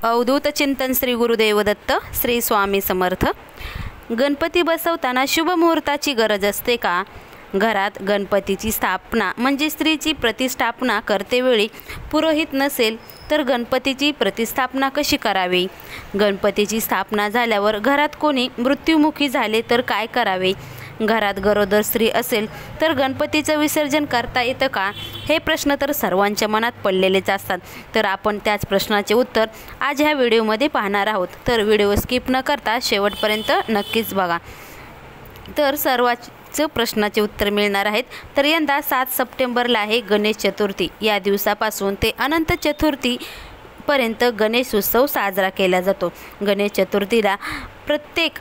अवधूत चिंतन श्री गुरुदेव दत्त श्री स्वामी समर्थ। गणपती बसवताना शुभ मुहूर्ताची गरज असते का? घरात गणपतीची स्थापना म्हणजे स्त्रीची प्रतिष्ठापना करतेवेळी पुरोहित नसेल तर गणपतीची प्रतिष्ठापना कशी करावी? गणपतीची स्थापना झाल्यावर घरात कोणी मृत्युमुखी झाले तर काय करावे? घरात गरोदर स्त्री असेल तर गणपतीचं विसर्जन करता येतं का? हे प्रश्न तर सर्वांच्या मनात पडलेलेच असतात। तर आपण त्याच प्रश्नाचे उत्तर आज ह्या व्हिडिओमध्ये पाहणार आहोत। तर व्हिडिओ स्किप न करता शेवटपर्यंत नक्कीच बघा। तर सर्वांच प्रश्नाचे उत्तर मिळणार आहेत। तर यंदा 7 सप्टेंबरला आहे गणेश चतुर्थी। या दिवसापासून ते अनंत चतुर्थी पर्यंत गणेश उत्सव साजरा केला जातो। गणेश चतुर्थीला प्रत्येक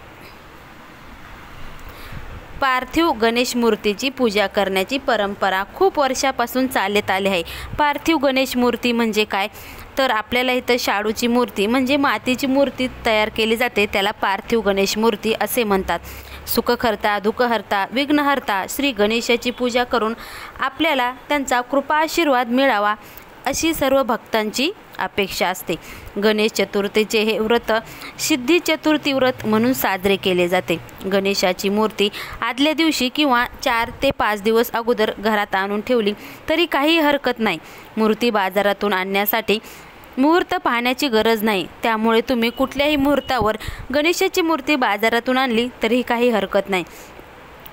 पार्थिव गणेश मूर्तीची पूजा करण्याची परंपरा खूप वर्षापासून चालत आली आहे। पार्थिव गणेश मूर्ती म्हणजे काय? तर आपल्याला इथं शाडूची मूर्ती म्हणजे मातीची मूर्ती तयार केली जाते, त्याला पार्थिव गणेश मूर्ती असे म्हणतात। सुखहर्ता, दुःखहर्ता, विघ्नहर्ता श्री गणेशाची पूजा करून आपल्याला त्यांचा कृपा आशीर्वाद मिळावा अशी सर्व भक्तांची अपेक्षा असते। गणेश चतुर्थीचे हे व्रत सिद्धी चतुर्थी व्रत म्हणून साजरे केले जाते। गणेशाची मूर्ती आदल्या दिवशी किंवा 4 ते 5 दिवस अगोदर घरात आणून ठेवली तरी काही हरकत नाही। मूर्ती बाजारातून आणण्यासाठी मुहूर्त पाहण्याची गरज नाही, त्यामुळे तुम्ही कुठल्याही मुहूर्तावर गणेशाची मूर्ती बाजारातून आणली तरी काही हरकत नाही।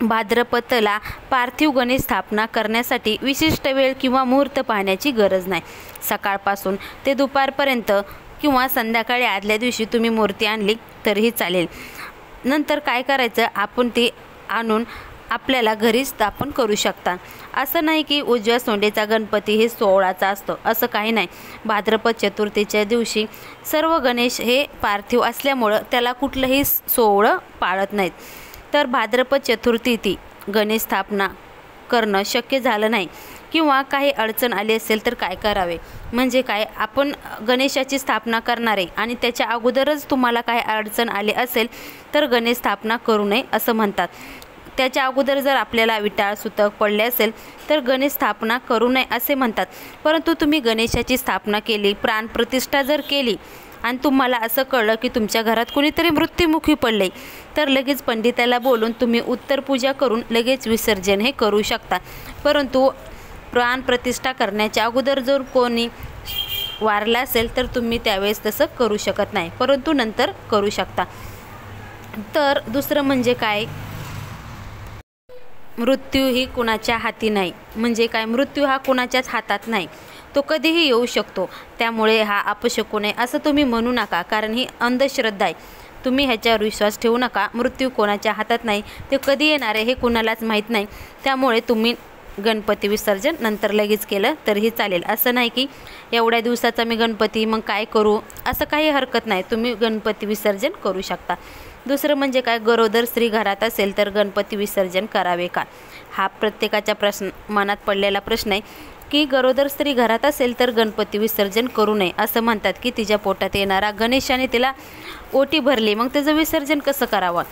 भाद्रपदला पार्थिव गणेश स्थापना करण्यासाठी विशिष्ट वेळ किंवा मुहूर्त पाहण्याची गरज नाही। सकाळपासून ते दुपारपर्यंत किंवा संध्याकाळी आदल्या दिवशी तुम्ही मूर्ती आणली तरीही चालेल। नंतर काय करायचं, आपण ती आणून आपल्याला घरी स्थापन करू शकता। असं नाही की उजव्या सोंडेचा गणपती हे 16चा असतो, असं काही नाही। भाद्रपद चतुर्थीच्या दिवशी सर्व गणेश हे पार्थिव असल्यामुळं त्याला कुठलंही 16 पाळत नाहीत। तर भाद्रपद चतुर्थी गणेश स्थापना करणं शक्य झालं नाही किंवा काही अडचण आली असेल तर काय करावे? म्हणजे काय, आपण गणेशाची स्थापना करणार आहे आणि त्याच्या अगोदरच तुम्हाला काही अडचण आली असेल तर गणेश स्थापना करू नये असं म्हणतात। त्याच्या अगोदर जर आपल्याला विटाळ सुतक पडले असेल तर गणेश स्थापना करू नये असे म्हणतात। परंतु तुम्ही गणेशाची स्थापना केली, प्राणप्रतिष्ठा जर केली आणि तुम्हाला असं कळलं की तुमच्या घरात कुणीतरी मृत्युमुखी पडले तर लगेच पंडिताला बोलून तुम्ही उत्तर पूजा करून लगेच विसर्जन हे करू शकता। परंतु प्राणप्रतिष्ठा करण्याच्या अगोदर जर कोणी वारला असेल तर तुम्ही त्यावेळेस तसं करू शकत नाही, परंतु नंतर करू शकता। तर दुसरं म्हणजे काय, मृत्यू ही कुणाच्या हाती नाही। म्हणजे काय, मृत्यू हा कुणाच्याच हातात नाही, तो कधीही येऊ शकतो। त्यामुळे हा अपशकुन आहे असं तुम्ही म्हणू नका, कारण ही अंधश्रद्धा आहे। तुम्ही ह्याच्यावर विश्वास ठेवू नका। मृत्यू कोणाच्या हातात नाही, ते कधी येणार आहे हे कुणालाच माहीत नाही। त्यामुळे तुम्ही गणपती विसर्जन नंतर लगेच केलं तरीही चालेल। असं नाही की एवढ्या दिवसाचा मी गणपती मग काय करू, असं काही हरकत नाही, तुम्ही गणपती विसर्जन करू शकता। दुसरं म्हणजे काय, गरोदर स्त्री घरात असेल तर गणपती विसर्जन करावे का? हा प्रत्येकाच्या मनात पडलेला प्रश्न आहे की गरोदर स्त्री घरात असेल तर गणपती विसर्जन करू नये। असं म्हणतात की तिच्या पोटात येणारा गणेशाने तिला ओटी भरली, मग त्याचं विसर्जन कसं करावं?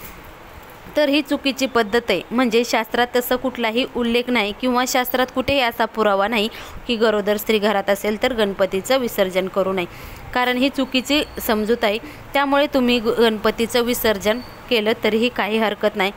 तर ही चुकीची पद्धत आहे। म्हणजे शास्त्रात तसं कुठलाही उल्लेख नाही किंवा शास्त्रात कुठेही असा पुरावा नाही की गरोदर स्त्री घरात असेल तर गणपतीचं विसर्जन करू नये, कारण ही चुकीची समजूत आहे। त्यामुळे तुम्ही गणपतीचं विसर्जन केलं तरीही काही हरकत नाही।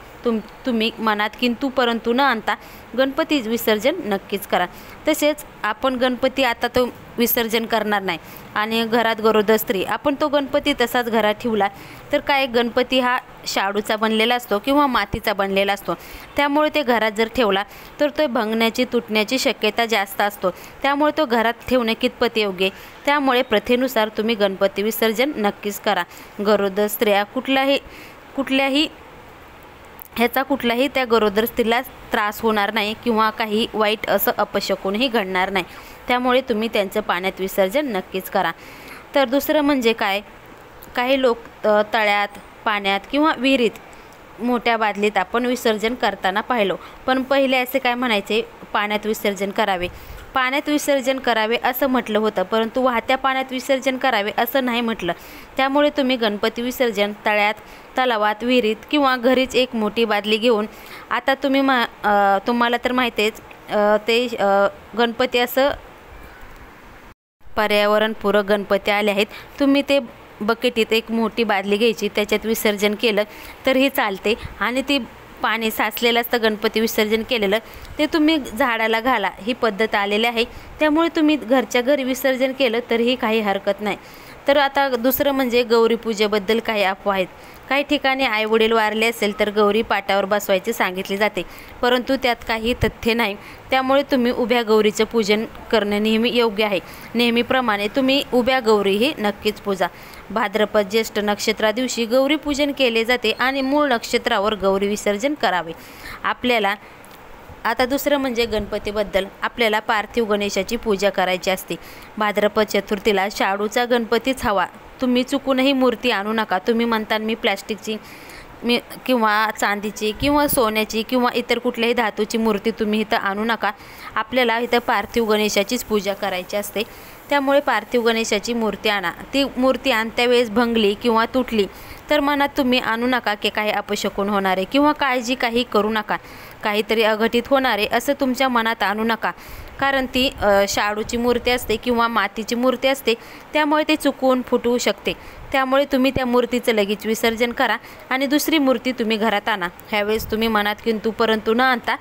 तुम्ही मनात किंतु परंतु न आणता गणपती विसर्जन नक्कीच करा। तसेच आपण गणपती आता तो विसर्जन करणार नाही आणि घरात गरोदर स्त्री आपण तो गणपती तसाच घरात ठेवला तर काय, गणपती हा शाडूचा बनलेला असतो किंवा मातीचा बनलेला असतो, त्यामुळे ते घरात जर ठेवला तर तो भंगण्याची तुटण्याची शक्यता जास्त असतो। त्यामुळे तो घरात ठेवणे कितपत योग्य आहे? त्यामुळे प्रथेनुसार तुम्ही गणपती विसर्जन नक्कीच करा। गरोदर स्त्रिया कुठल्याही त्या गरोदर स्त्रीला त्रास होणार नाही किंवा काही वाईट असं अपशकुनही घडणार नाही। त्यामुळे तुम्ही त्यांचं पाण्यात विसर्जन नक्कीच करा। तर दुसरं म्हणजे काय, काही लोक तळ्यात, पाण्यात किंवा विहिरीत मोठ्या बादलीत आपण विसर्जन करताना पाहिलो, पण पहिले असे काय म्हणायचे, पाण्यात विसर्जन करावे, पाण्यात विसर्जन करावे असं म्हटलं होतं, परंतु वाहत्या पाण्यात विसर्जन करावे असं नाही म्हटलं। त्यामुळे तुम्ही गणपती विसर्जन तळ्यात, तलावात, विहिरीत किंवा घरीच एक मोठी बादली घेऊन, आता तुम्हाला तर माहितीच ते गणपती असं पर्यावरणपूरक गणपती आले आहेत, तुम्ही ते बकेटीत एक मोठी बादली घ्यायची, त्याच्यात विसर्जन केलं तरीही चालते आणि ती पाणी साचलेलं असतं गणपती विसर्जन केलेलं ते तुम्ही झाडाला घाला, ही पद्धत आलेली आहे. त्यामुळे तुम्ही घरच्या घरी विसर्जन केलं तरीही काही हरकत नाही. तर आता दुसरं म्हणजे गौरीपूजेबद्दल काही अफवा आहेत. काही ठिकाणी आईवडील वारले असेल तर गौरी पाटावर बसवायची सांगितले जाते, परंतु त्यात काही तथ्य नाही. त्यामुळे तुम्ही उभ्या गौरीचं पूजन करणं नेहमी योग्य आहे. नेहमीप्रमाणे तुम्ही उभ्या गौरीही नक्कीच पूजा. भाद्रपद ज्येष्ठ नक्षत्रा दिवशी गौरी पूजन केले जाते आणि मूळ नक्षत्रावर गौरी विसर्जन करावे. आपल्याला आता दुसरं म्हणजे गणपतीबद्दल आपल्याला पार्थिव गणेशाची पूजा करायची असते. भाद्रपद चतुर्थीला शाडूचा गणपतीच हवा. तुम्ही चुकूनही मूर्ती आणू नका. तुम्ही म्हणता मी प्लॅस्टिकची किंवा चांदीची किंवा सोन्याची किंवा इतर कुठल्याही धातूची मूर्ती तुम्ही इथं आणू नका. आपल्याला इथं पार्थिव गणेशाचीच पूजा करायची असते. त्यामुळे पार्थिव गणेशाची मूर्ती आणा. ती मूर्ती आणत्या वेळेस भंगली किंवा तुटली तर मनात तुम्ही आणू नका की काही अपशकुन होणार आहे किंवा काळजी काही करू नका, काहीतरी अघटित होणार आहे असं तुमच्या मनात आणू नका. कारण ती शाडूची मूर्ती असते किंवा मातीची मूर्ती असते, त्यामुळे ते चुकून फुटू शकते. त्यामुळे तुम्ही त्या मूर्तीचं लगेच विसर्जन करा आणि दुसरी मूर्ती तुम्ही घरात आणा. ह्यावेळेस तुम्ही मनात किंतु परंतु न आणता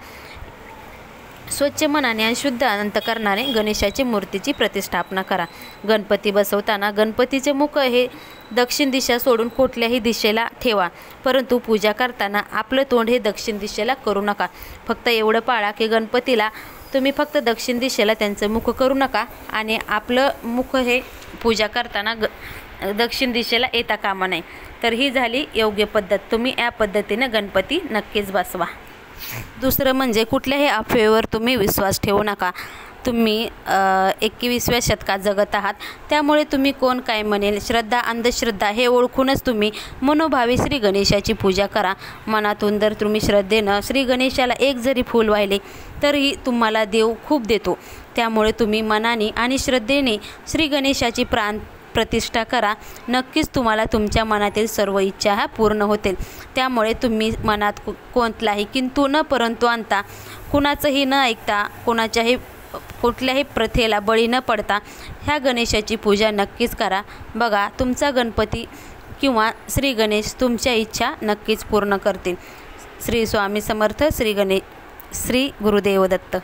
स्वच्छ मनाने आणि शुद्ध अंतकरणाने गणेशाची मूर्तीची प्रतिष्ठापना करा. गणपती बसवताना गणपतीचे मुख हे दक्षिण दिशा सोडून कुठल्याही दिशेला ठेवा, परंतु पूजा करताना आपलं तोंड हे दक्षिण दिशेला करू नका. फक्त एवढं पाळा की गणपतीला तुम्ही फक्त दक्षिण दिशेला त्यांचं मुख करू नका आणि आपलं मुख हे पूजा करताना दक्षिण दिशेला येता कामा नये. तर ही झाली योग्य पद्धत. तुम्ही या पद्धतीनं गणपती नक्कीच बसवा. दुसरं म्हणजे कुठल्याही अफवेवर तुम्ही विश्वास ठेवू नका. तुम्ही 21व्या शतकात जगत आहात, त्यामुळे तुम्ही कोण काय म्हणेल, श्रद्धा अंधश्रद्धा हे ओळखूनच तुम्ही मनोभावे श्री गणेशाची पूजा करा. मनातून जर तुम्ही श्रद्धेनं श्री गणेशाला एक जरी फूल वाहिले तरीही तुम्हाला देव खूप देतो. त्यामुळे तुम्ही मनाने आणि श्रद्धेने श्री गणेशाची प्रतिष्ठा करा. नक्कीच तुम्हाला तुमच्या मनातील सर्व इच्छा ह्या पूर्ण होतील. त्यामुळे तुम्ही मनात कोणताही किंतु न परंतु आणता, कुणाचंही न ऐकता, कुठल्याही प्रथेला बळी न पडता ह्या गणेशाची पूजा नक्कीच करा. बघा, तुमचा गणपती किंवा श्री गणेश तुमच्या इच्छा नक्कीच पूर्ण करतील. श्री स्वामी समर्थ. श्री गुरुदेव दत्त.